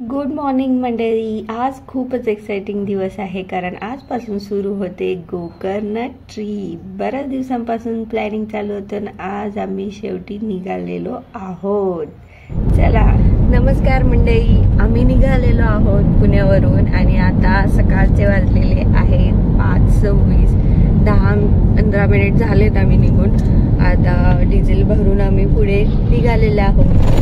Good morning मंडळी. आज खूपच एक्साइटिंग दिवस आहे कारण आजपासून सुरू होते गोकर्ण ट्रिप. बऱ्याच दिवसांपासून प्लॅनिंग चालू होतं आणि आज आम्ही शेवटी निघालेलो आहोत. चला, नमस्कार मंडळी. आम्ही निघालेलो आहोत पुण्यावरून आणि आता सकाळचे वाजलेले आहेत 5:26. 10-15 मिनिट झालेत आम्ही निघून. आता डिझेल भरून आम्ही पुढे निघालेलो आहोत.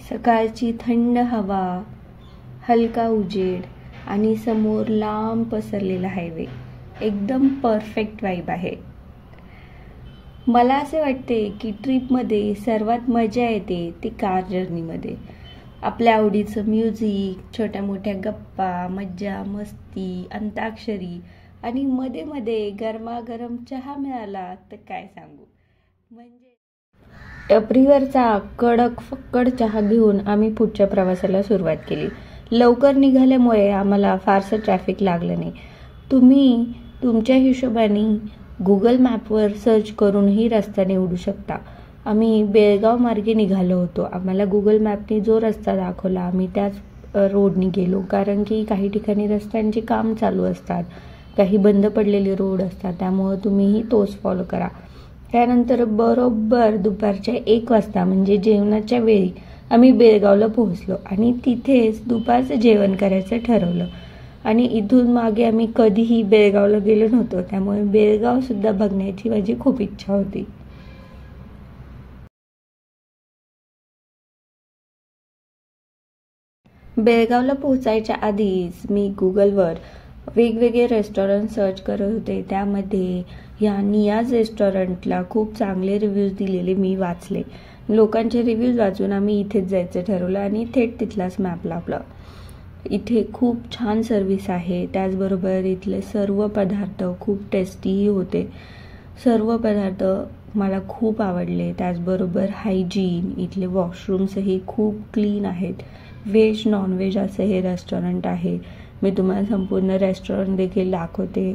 सकाळची थंड हवा, हलका उजेड आणि समोर लांब पसरलेला हायवे, एकदम परफेक्ट वाइब आहे. मला असे वाटते की ट्रिपमध्ये सर्वात मजा येते ती कार जर्नीमध्ये. आपल्या आवडीचं म्युझिक, छोट्या मोठ्या गप्पा, मज्जा मस्ती, अंताक्षरी आणि मध्ये मध्ये गरमागरम चहा मिळाला तर काय सांगू. म्हणजे टपरीवरचा कडक फक्कड चहा घेऊन आम्ही पुढच्या प्रवासाला सुरुवात केली. लवकर निघाल्यामुळे आम्हाला फारसं ट्रॅफिक लागलं नाही. तुम्ही तुमच्या हिशोबाने गुगल मॅपवर सर्च करूनही रस्ता निवडू शकता. आम्ही बेळगाव मार्गे निघालो होतो. आम्हाला गुगल मॅपने जो रस्ता दाखवला आम्ही त्याच रोडनी गेलो, कारण की काही ठिकाणी रस्त्यांचे काम चालू असतात, काही बंद पडलेले रोड असतात, त्यामुळं तुम्हीही तोच फॉलो करा. त्यानंतर बरोबर दुपारच्या 1 वाजता म्हणजे जेवणाच्या वेळी आम्ही बेळगावला पोहोचलो आणि तिथेच दुपारचं जेवण करायचं ठरवलं. आणि इथून मागे आम्ही कधीही बेळगावला गेलो नव्हतो, त्यामुळे बेळगाव सुद्धा बघण्याची माझी खूप इच्छा होती. बेळगावला पोहोचायच्या आधीच मी गुगलवर वेगवेगळे रेस्टॉरंट सर्च करत होते. त्यामध्ये या नियाज रेस्टॉरंटला खूप चांगले रिव्ह्यूज दिलेले मी वाचले. लोकांचे रिव्ह्यूज वाचून आम्ही इथेच जायचं ठरवलं आणि थेट तिथलाच मॅप लावला. इथे खूप छान सर्व्हिस आहे. त्याचबरोबर इथले सर्व पदार्थ खूप टेस्टीही होते. सर्व पदार्थ मला खूप आवडले. त्याचबरोबर हायजीन, इथले वॉशरूम्सही खूप क्लीन आहेत. व्हेज नॉनव्हेज असं हे रेस्टॉरंट आहे. मी तुम्हाला संपूर्ण रेस्टॉरंट देखील दाखवते.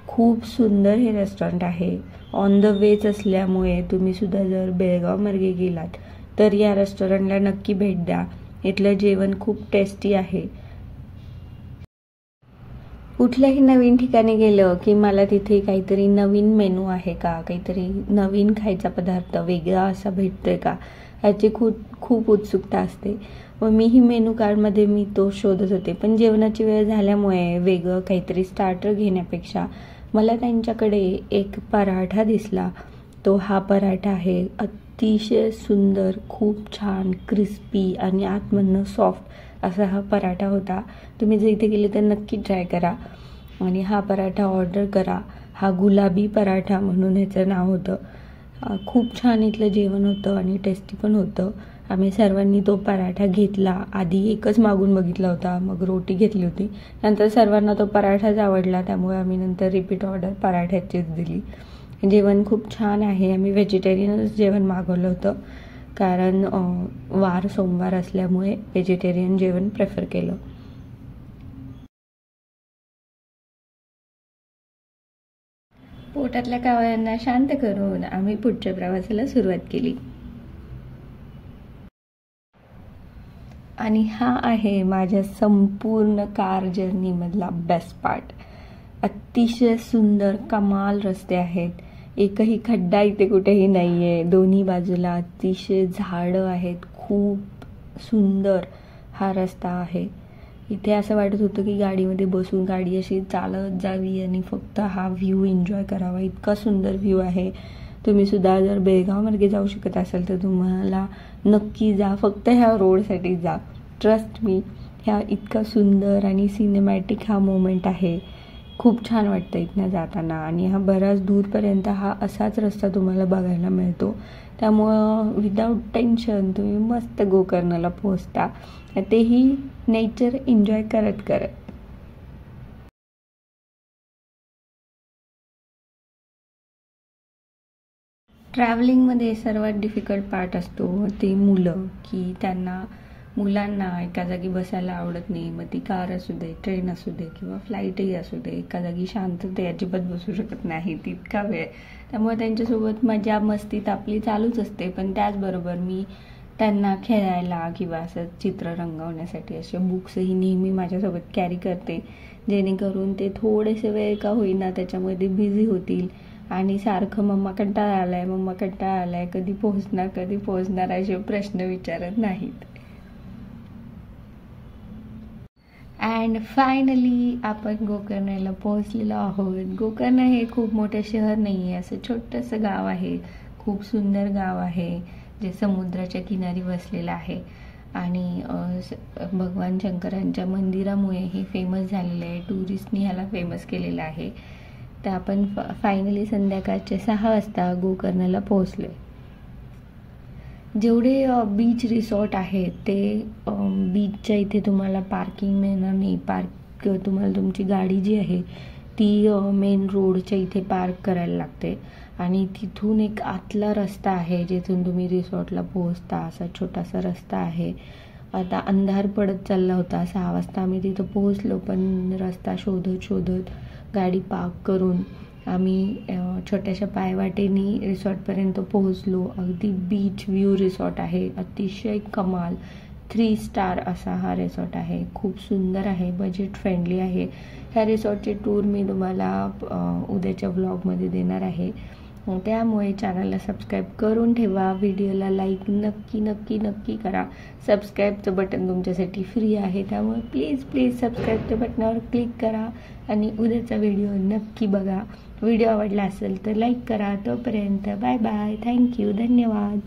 खूप सुंदर हे रेस्टॉरंट आहे. ऑन द वेच असल्यामुळे तुम्ही सुद्धा जर बेळगाव मार्गे गेलात तर या रेस्टॉरंटला नक्की भेट द्या. इथलं जेवण खूप टेस्टी आहे. कुठल्याही नवीन ठिकाणी गेलं की मला तिथे काहीतरी नवीन मेनू आहे का, काहीतरी नवीन खायचा पदार्थ वेगळा असा भेटतोय का, याची खूप उत्सुकता असते. व मीही मेनू कार्डमध्ये मी तो शोधत होते. पण जेवणाची वेळ झाल्यामुळे वेगळं काहीतरी स्टार्टर घेण्यापेक्षा मला त्यांच्याकडे एक पराठा दिसला. तो हा पराठा आहे. अतिशय सुंदर, खूप छान, क्रिस्पी आणि आतमधनं सॉफ्ट असा हा पराठा होता. तुम्ही जर इथे गेले तर नक्की ट्राय करा आणि हा पराठा ऑर्डर करा. हा गुलाबी पराठा म्हणून ह्याचं नाव होतं. खूप छान इथलं जेवण होतं आणि टेस्टी पण होतं. आम्ही सर्वांनी तो पराठा घेतला. आधी एकच मागून बघितला होता, मग रोटी घेतली होती. नंतर सर्वांना तो पराठाच आवडला, त्यामुळे आम्ही नंतर रिपीट ऑर्डर पराठ्याचीच दिली. जेवण खूप छान आहे. आम्ही व्हेजिटेरियनच जेवण मागवलं होतं, कारण वार सोमवार असल्यामुळे व्हेजिटेरियन जेवण प्रेफर केलं. पोटातल्या कावळ्यांना शांत करून आम्ही पुढच्या प्रवासाला सुरुवात केली. आणि हा आहे माझ्या संपूर्ण कार जर्नीमधला बेस्ट पार्ट. अतिशय सुंदर कमाल रस्ते आहेत. एकही खड्डा इथे कुठेही नाही आहे. दोन्ही बाजूला अतिशय झाडं आहेत. खूप सुंदर हा रस्ता आहे. इथे असं वाटत होतं की गाडीमध्ये बसून गाडी अशी चालत जावी आणि फक्त हा व्ह्यू एन्जॉय करावा. इतका सुंदर व्ह्यू आहे. तुम्ही सुद्धा जर बेळगाव मार्गे जाऊ शकत असाल तर तुम्हाला नक्की जा. फक्त ह्या रोडसाठी जा. ट्रस्ट मी, ह्या इतका सुंदर आणि सिनेमॅटिक हा मोमेंट आहे. खूप छान वाटतं इथनं जाताना. आणि हा बराच दूरपर्यंत हा असाच रस्ता तुम्हाला बघायला मिळतो. त्यामुळं विदाऊट टेन्शन तुम्ही मस्त गोकर्णला पोहोचता, तेही नेचर एन्जॉय करत करत. ट्रॅव्हलिंगमध्ये सर्वात डिफिकल्ट पार्ट असतो ते मुलं, की मुलांना एका जागी बसायला आवडत नाही. मग ती कार असू दे, ट्रेन असू दे किंवा फ्लाईटही असू दे, एका जागी शांतते अजिबात बसू शकत नाही तितका वेळ. त्यामुळे त्यांच्यासोबत मजा मस्ती आपली चालूच असते. पण त्याचबरोबर मी त्यांना खेळायला किंवा असं चित्र रंगवण्यासाठी असे बुक्सही नेहमी माझ्यासोबत कॅरी करते, जेणेकरून ते थोडेसे वेळ का होईना त्याच्यामध्ये बिझी होतील आणि सारखं मम्मा कंटाळा आलाय, कधी पोहोचणार असे प्रश्न विचारत नाहीत. अँड फायनली आपण गोकर्णला पोहोचलेलो आहोत. गोकर्ण हे खूप मोठे शहर नाही आहे, असं छोटंसं गाव आहे. खूप सुंदर गाव आहे, जे समुद्राच्या किनारी वसलेलं आहे आणि भगवान शंकरांच्या मंदिरामुळे हे फेमस झालेलं आहे. टुरिस्टनी ह्याला फेमस केलेलं आहे. तर आपण फायनली संध्याकाळचे 6 वाजता गोकर्णला पोहोचलोय. जेवढे बीच रिसॉर्ट आहेत ते बीचच्या इथे तुम्हाला पार्किंग मिळणार नाही. तुम्हाला तुमची गाडी जी आहे ती मेन रोडच्या इथे पार्क करायला लागते आणि तिथून एक आतला रस्ता आहे जिथून तुम्ही रिसॉर्टला पोहोचता. असा छोटासा रस्ता आहे. आता अंधार पडत चालला होता. 6 वाजता आम्ही तिथं पोहोचलो, पण रस्ता शोधत गाडी पार्क करून आम्ही छोट्याशा पायवाटेनी रिसॉर्टपर्यंत पोहोचलो. अगदी बीच व्ह्यू रिसॉर्ट आहे. अतिशय कमाल 3 स्टार असा हा रिसॉर्ट आहे. खूप सुंदर आहे, बजेट फ्रेंडली आहे. ह्या रिसॉर्टचे टूर मी तुम्हाला उद्याच्या व्लॉगमध्ये देणार आहे. त्यामुळे चॅनलला सबस्क्राईब करून ठेवा. व्हिडिओला लाईक नक्की करा. सबस्क्राईबचं बटन तुमच्यासाठी फ्री आहे, त्यामुळे प्लीज सबस्क्राईबच्या बटनावर क्लिक करा आणि उद्याचा व्हिडिओ नक्की बघा. व्हिडिओ आवडला असेल तर लाईक करा. तोपर्यंत बाय बाय. थँक्यू. धन्यवाद.